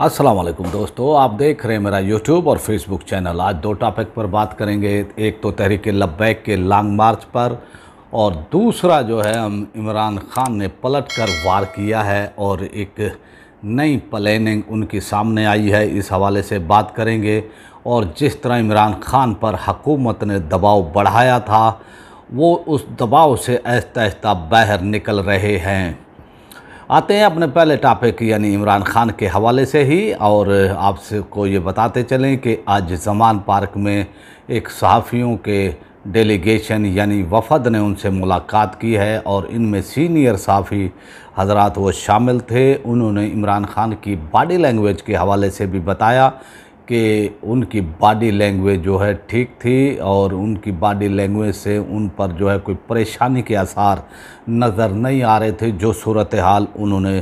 अस्सलाम वालेकुम दोस्तों, आप देख रहे हैं मेरा यूट्यूब और फेसबुक चैनल। आज दो टॉपिक पर बात करेंगे। एक तो तहरीक लब्बैक के लॉन्ग मार्च पर, और दूसरा जो है हम इमरान खान ने पलट कर वार किया है और एक नई प्लानिंग उनके सामने आई है, इस हवाले से बात करेंगे। और जिस तरह इमरान खान पर हुकूमत ने दबाव बढ़ाया था, वो उस दबाव से आहिस्ता आहिस्ता बाहर निकल रहे हैं। आते हैं अपने पहले टॉपिक यानी इमरान खान के हवाले से ही, और आपसे को ये बताते चलें कि आज ज़मान पार्क में एक सहाफ़ियों के डेलीगेशन यानी वफ़द ने उनसे मुलाकात की है, और इनमें सीनियर सहाफ़ी हज़रात वो शामिल थे। उन्होंने इमरान खान की बॉडी लैंग्वेज के हवाले से भी बताया कि उनकी बॉडी लैंग्वेज जो है ठीक थी, और उनकी बॉडी लैंग्वेज से उन पर जो है कोई परेशानी के आसार नज़र नहीं आ रहे थे। जो सूरत हाल उन्होंने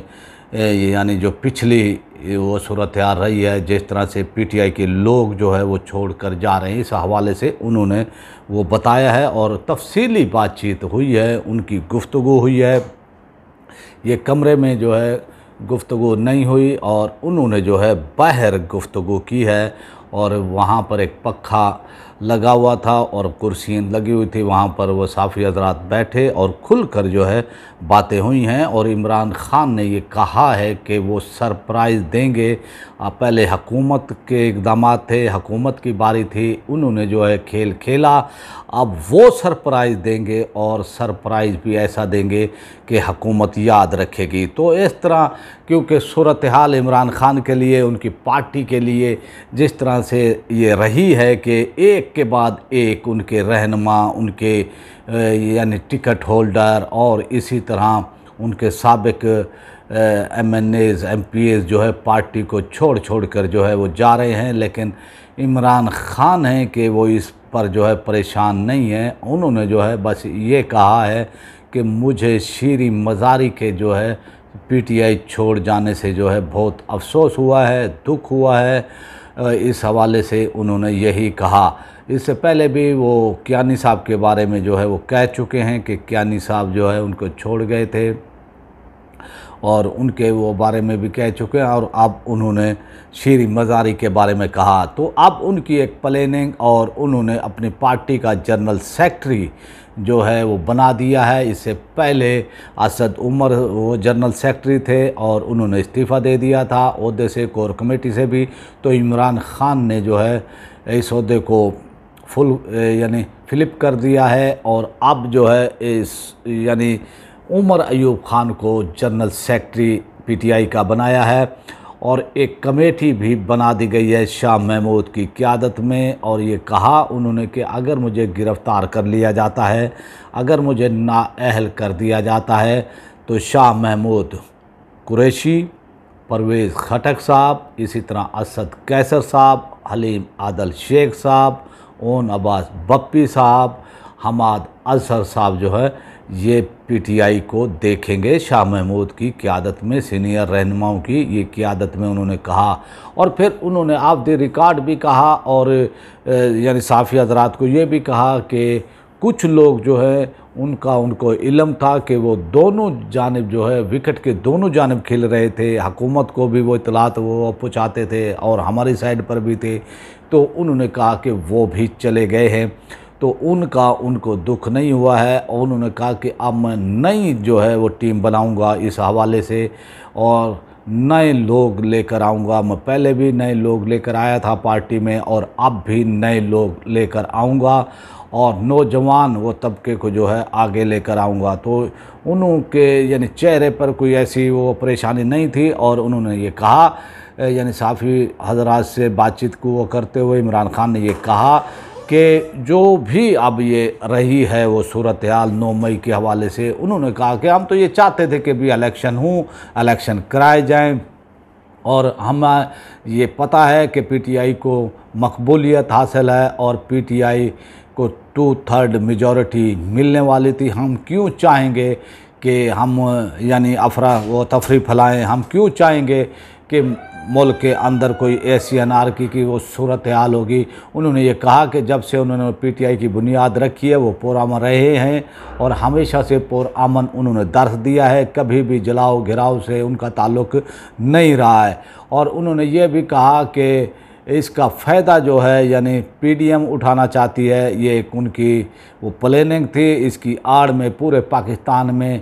यानी जो पिछली वो सूरत हाल रही है, जिस तरह से पीटीआई के लोग जो है वो छोड़ कर जा रहे हैं, इस हवाले से उन्होंने वो बताया है। और तफसीली बातचीत हुई है, उनकी गुफ्तगू हुई है। ये कमरे में जो है गुफ्तगू नहीं हुई, और उन्होंने जो है बाहर गुफ्तगू की है, और वहाँ पर एक पखा लगा हुआ था और कुर्सियाँ लगी हुई थी, वहाँ पर वो साफ़ी हज़रात बैठे और खुलकर जो है बातें हुई हैं। और इमरान खान ने ये कहा है कि वो सरप्राइज़ देंगे। पहले हुकूमत के इक़दाम थे, हुकूमत की बारी थी, उन्होंने जो है खेल खेला, अब वो सरप्राइज़ देंगे, और सरप्राइज़ भी ऐसा देंगे कि हुकूमत याद रखेगी। तो इस तरह क्योंकि सूरत हाल इमरान खान के लिए, उनकी पार्टी के लिए जिस तरह से ये रही है कि एक के बाद एक उनके रहनुमा, उनके यानी टिकट होल्डर, और इसी तरह उनके साबिक MNAs MPs जो है पार्टी को छोड़ कर जो है वो जा रहे हैं। लेकिन इमरान खान हैं कि वो इस पर जो है परेशान नहीं है। उन्होंने जो है बस ये कहा है कि मुझे शीरी मज़ारी के जो है PTI छोड़ जाने से जो है बहुत अफसोस हुआ है, दुख हुआ है। इस हवाले से उन्होंने यही कहा। इससे पहले भी वो कियानी साहब के बारे में जो है वो कह चुके हैं कि कियानी साहब जो है उनको छोड़ गए थे, और उनके वो बारे में भी कह चुके हैं, और अब उन्होंने शीरी मज़ारी के बारे में कहा। तो अब उनकी एक प्लानिंग, और उन्होंने अपनी पार्टी का जनरल सेक्रेटरी जो है वो बना दिया है। इससे पहले असद उमर वो जनरल सेक्रेटरी थे, और उन्होंने इस्तीफ़ा दे दिया था ओहदे से, कोर कमेटी से भी। तो इमरान खान ने जो है इस ओहदे को फुल यानी फ्लिप कर दिया है, और अब जो है इस यानी उमर अयूब खान को जनरल सेक्रेटरी PTI का बनाया है, और एक कमेटी भी बना दी गई है शाह महमूद की क़यादत में। और ये कहा उन्होंने कि अगर मुझे गिरफ़्तार कर लिया जाता है, अगर मुझे नाअहल कर दिया जाता है, तो शाह महमूद कुरैशी, परवेज़ खटक साहब, इसी तरह असद कैसर साहब, हलीम आदल शेख साहब, ओन अब्बास बप्पी साहब, हमाद अजहर साहब जो है ये PTI को देखेंगे शाह महमूद की क़यादत में, सीनियर रहनुमाओं की ये क़यादत में, उन्होंने कहा। और फिर उन्होंने ऑफ द रिकॉर्ड भी कहा, और यानी साफ़ी हज़रात को ये भी कहा कि कुछ लोग जो है उनको इल्म था कि वो दोनों जानिब जो है विकेट के दोनों जानिब खेल रहे थे, हुकूमत को भी वो इतलात वो पहुँचाते थे, और हमारी साइड पर भी थे। तो उन्होंने कहा कि वो भी चले गए हैं, तो उनको दुख नहीं हुआ है। और उन्होंने कहा कि अब मैं नई जो है वो टीम बनाऊंगा इस हवाले से, और नए लोग लेकर आऊंगा। मैं पहले भी नए लोग लेकर आया था पार्टी में, और अब भी नए लोग लेकर आऊंगा, और नौजवान वो तबके को जो है आगे लेकर आऊंगा। तो उनके यानी चेहरे पर कोई ऐसी वो परेशानी नहीं थी, और उन्होंने ये कहा यानी साफ़ी हज़रात से बातचीत को वो करते हुए इमरान खान ने ये कहा कि जो भी अब ये रही है वो सूरत हाल 9 मई के हवाले से, उन्होंने कहा कि हम तो ये चाहते थे कि भी इलेक्शन कराए जाएं, और हम ये पता है कि PTI को मकबूलियत हासिल है, और PTI को 2/3 मेजॉरिटी मिलने वाली थी। हम क्यों चाहेंगे कि हम यानी अफरा व तफरी फैलाएँ? हम क्यों चाहेंगे कि मुल्क के अंदर कोई ऐसी अनारकी की वो सूरत हाल होगी। उन्होंने ये कहा कि जब से उन्होंने पीटीआई की बुनियाद रखी है वो पुरअमन रहे हैं और हमेशा से पुरअमन उन्होंने दर्ज दिया है, कभी भी जलाओ घिराव से उनका ताल्लुक़ नहीं रहा है। और उन्होंने ये भी कहा कि इसका फ़ायदा जो है यानी पीडीएम उठाना चाहती है, ये एक उनकी वो प्लानिंग थी। इसकी आड़ में पूरे पाकिस्तान में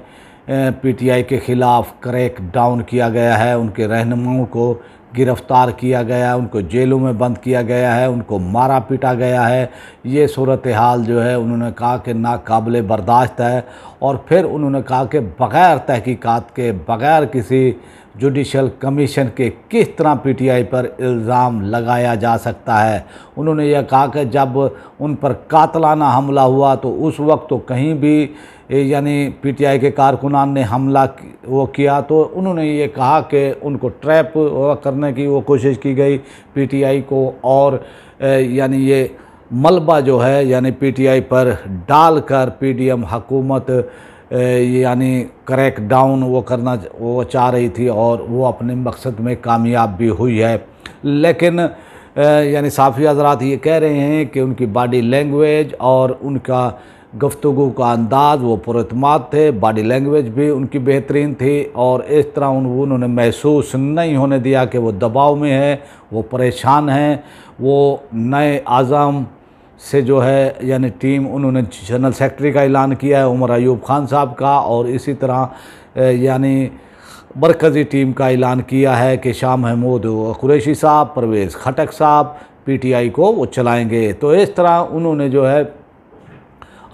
पीटीआई के ख़िलाफ़ क्रैक डाउन किया गया है, उनके रहनुमाओं को गिरफ़्तार किया गया है, उनको जेलों में बंद किया गया है, उनको मारा पीटा गया है। ये सूरत हाल जो है उन्होंने कहा कि नाकाबिले बर्दाश्त है। और फिर उन्होंने कहा कि बग़ैर तहकीकात के, बग़ैर किसी जुडिशल कमीशन के किस तरह पीटीआई पर इल्ज़ाम लगाया जा सकता है। उन्होंने यह कहा कि जब उन पर कातलाना हमला हुआ तो उस वक्त तो कहीं भी यानी पीटीआई के कारकुनान ने हमला वो किया, तो उन्होंने ये कहा कि उनको ट्रैप करने की वो कोशिश की गई पीटीआई को, और यानी ये मलबा जो है यानी पीटीआई पर डालकर पीडीएम हुकूमत यानी क्रैक डाउन वो करना वो चाह रही थी और वो अपने मकसद में कामयाब भी हुई है। लेकिन यानी साफ़ी हज़रात ये कह रहे हैं कि उनकी बॉडी लैंग्वेज और उनका गुफ्तगू का अंदाज़ वो पुरअतमाद थे, बॉडी लैंग्वेज भी उनकी बेहतरीन थी और इस तरह उन्होंने महसूस नहीं होने दिया कि वो दबाव में है, वो परेशान हैं। वो नए आज़म से जो है यानी टीम उन्होंने जनरल सेक्रेटरी का ऐलान किया है, उमर अयूब खान साहब का, और इसी तरह यानी मरकज़ी टीम का ऐलान किया है कि शाह महमूद कुरैशी साहब, परवेज़ खटक साहब पीटीआई को वो चलाएंगे। तो इस तरह उन्होंने जो है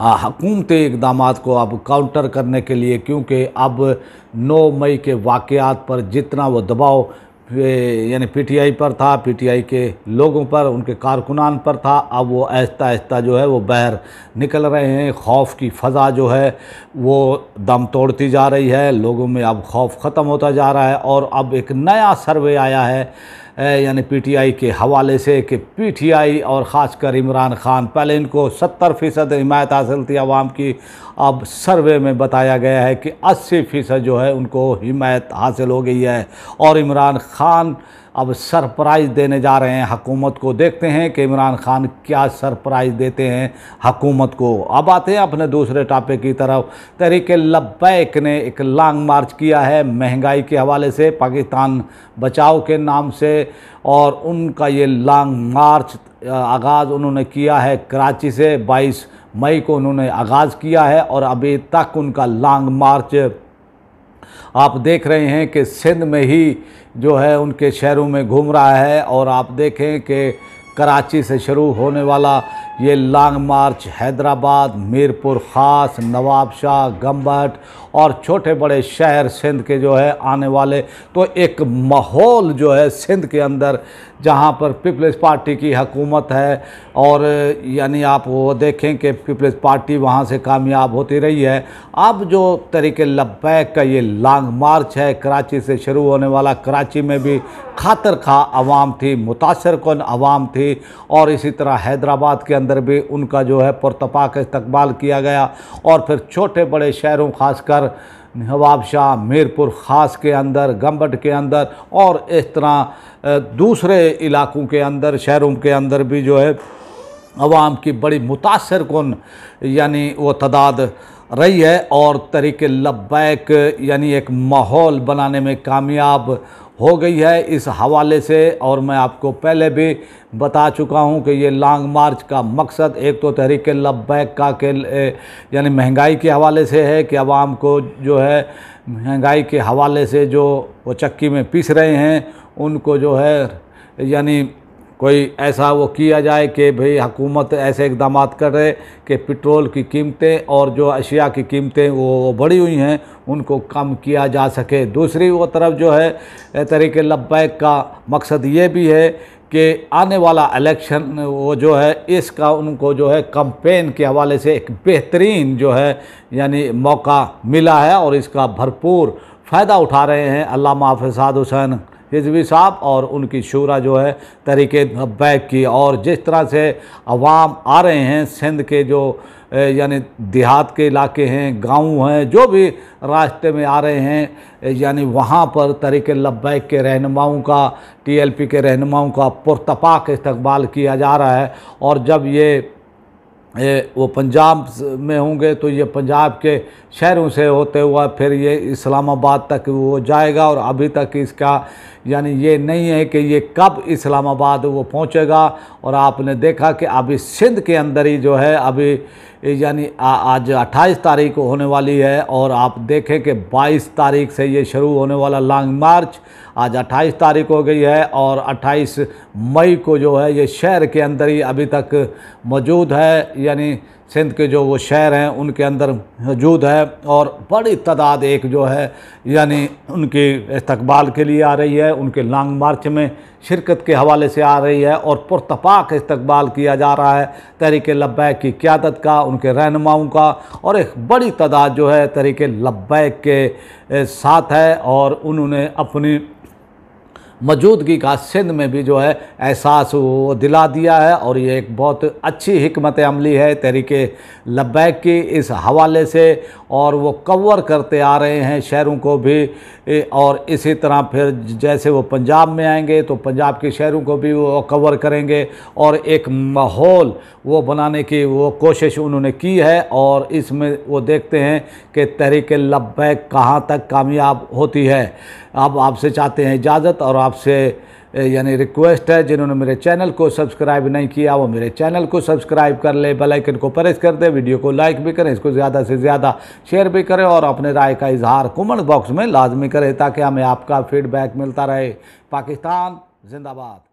हुकूमती इक़दामात को अब काउंटर करने के लिए, क्योंकि अब 9 मई के वाक़यात पर जितना वो दबाव यानी पीटीआई पर था, पीटीआई के लोगों पर, उनके कारकुनान पर था, अब वो आहिस्ता आहिस्ता जो है वो बाहर निकल रहे हैं। खौफ की फ़ज़ा जो है वो दम तोड़ती जा रही है, लोगों में अब खौफ ख़त्म होता जा रहा है। और अब एक नया सर्वे आया है यानी पीटीआई के हवाले से कि पीटीआई और ख़ासकर इमरान खान, पहले इनको 70% हिमायत हासिल थी आवाम की, अब सर्वे में बताया गया है कि 80% जो है उनको हिमायत हासिल हो गई है। और इमरान खान अब सरप्राइज़ देने जा रहे हैं हुकूमत को। देखते हैं कि इमरान खान क्या सरप्राइज़ देते हैं हुकूमत को। अब आते हैं अपने दूसरे टॉपिक की तरफ। तहरीक-ए-लब्बैक ने एक लॉन्ग मार्च किया है महंगाई के हवाले से, पाकिस्तान बचाओ के नाम से, और उनका ये लॉन्ग मार्च आगाज़ उन्होंने किया है कराची से। 22 मई को उन्होंने आगाज़ किया है और अभी तक उनका लॉन्ग मार्च आप देख रहे हैं कि सिंध में ही जो है उनके शहरों में घूम रहा है। और आप देखें कि कराची से शुरू होने वाला ये लॉन्ग मार्च हैदराबाद, मीरपुर ख़ास, नवाबशाह, गंबट और छोटे बड़े शहर सिंध के जो है आने वाले, तो एक माहौल जो है सिंध के अंदर जहाँ पर पीपल्स पार्टी की हुकूमत है, और यानी आप वो देखें कि पीपल्स पार्टी वहाँ से कामयाब होती रही है। अब जो तहरीक-ए-लब्बैक का ये लॉन्ग मार्च है कराची से शुरू होने वाला, कराची में भी खातर खा आवाम थी, मुतासर कुन आवाम थी, और इसी तरह हैदराबाद के अंदर भी उनका जो है पुरतपाक इस्तकबाल किया गया। और फिर छोटे बड़े शहरों खासकर नवाबशाह, मीरपुर ख़ास के अंदर, गंबट के अंदर और इस तरह दूसरे इलाकों के अंदर, शहरों के अंदर भी जो है आवाम की बड़ी मुतासर कुन यानी वो तादाद रही है और तहरीक-ए-लब्बैक यानी एक माहौल बनाने में कामयाब हो गई है इस हवाले से। और मैं आपको पहले भी बता चुका हूं कि ये लॉन्ग मार्च का मकसद एक तो तहरीक-ए-लब्बैक का के यानी महंगाई के हवाले से है कि आवाम को जो है महंगाई के हवाले से जो वो चक्की में पीस रहे हैं उनको जो है यानी कोई ऐसा वो किया जाए कि भाई हुकूमत ऐसे इक़दाम कर रहे कि पेट्रोल की कीमतें और जो अशिया की कीमतें वो बढ़ी हुई हैं उनको कम किया जा सके। दूसरी वो तरफ जो है तहरीक-ए-लब्बैक का मकसद ये भी है कि आने वाला इलेक्शन वो जो है इसका उनको जो है कैंपेन के हवाले से एक बेहतरीन जो है यानी मौका मिला है और इसका भरपूर फ़ायदा उठा रहे हैं अल्लामा हाफ़िज़ साद हुसैन रिजवी साहब और उनकी शूरा जो है तहरीक लब्बैक की। और जिस तरह से अवाम आ रहे हैं सिंध के जो यानी देहात के इलाके हैं, गांव हैं, जो भी रास्ते में आ रहे हैं, यानी वहाँ पर तहरीक लब्बैक के रहनुमाओं का, टीएलपी के रहनुमाओं का पुरतपाक इस्तकबाल किया जा रहा है। और जब वो पंजाब में होंगे तो ये पंजाब के शहरों से होते हुआ फिर ये इस्लामाबाद तक वो जाएगा। और अभी तक इसका यानी ये नहीं है कि ये कब इस्लामाबाद वो पहुंचेगा। और आपने देखा कि अभी सिंध के अंदर ही जो है अभी यानी आज 28 तारीख को होने वाली है, और आप देखें कि 22 तारीख से ये शुरू होने वाला लॉन्ग मार्च आज 28 तारीख हो गई है, और 28 मई को जो है ये शहर के अंदर ही अभी तक मौजूद है, यानी सिंध के जो वो शहर हैं उनके अंदर मौजूद है। और बड़ी तादाद एक जो है यानी उनके इस्तकबाल के लिए आ रही है, उनके लॉन्ग मार्च में शिरकत के हवाले से आ रही है, और पुरतपाक इस्तकबाल किया जा रहा है तहरीक लब्बैक की क़यादत का, उनके रहनुमाओं का। और एक बड़ी तादाद जो है तहरीक लब्बैक के साथ है, और उन्होंने अपनी मौजूदगी का सिंध में भी जो है एहसास वो दिला दिया है। और ये एक बहुत अच्छी हिकमत अमली है तहरीक लब्बैक की इस हवाले से, और वो कवर करते आ रहे हैं शहरों को भी। और इसी तरह फिर जैसे वो पंजाब में आएंगे तो पंजाब के शहरों को भी वो कवर करेंगे, और एक माहौल वो बनाने की वो कोशिश उन्होंने की है। और इसमें वो देखते हैं कि तहरीक लब्बैक कहाँ तक कामयाब होती है। अब आपसे चाहते हैं इजाज़त, और आपसे यानी रिक्वेस्ट है जिन्होंने मेरे चैनल को सब्सक्राइब नहीं किया वो मेरे चैनल को सब्सक्राइब कर ले, बेल आइकन को प्रेस कर दे, वीडियो को लाइक भी करें, इसको ज़्यादा से ज़्यादा शेयर भी करें, और अपने राय का इजहार कमेंट बॉक्स में लाजमी करें ताकि हमें आपका फीडबैक मिलता रहे। पाकिस्तान जिंदाबाद।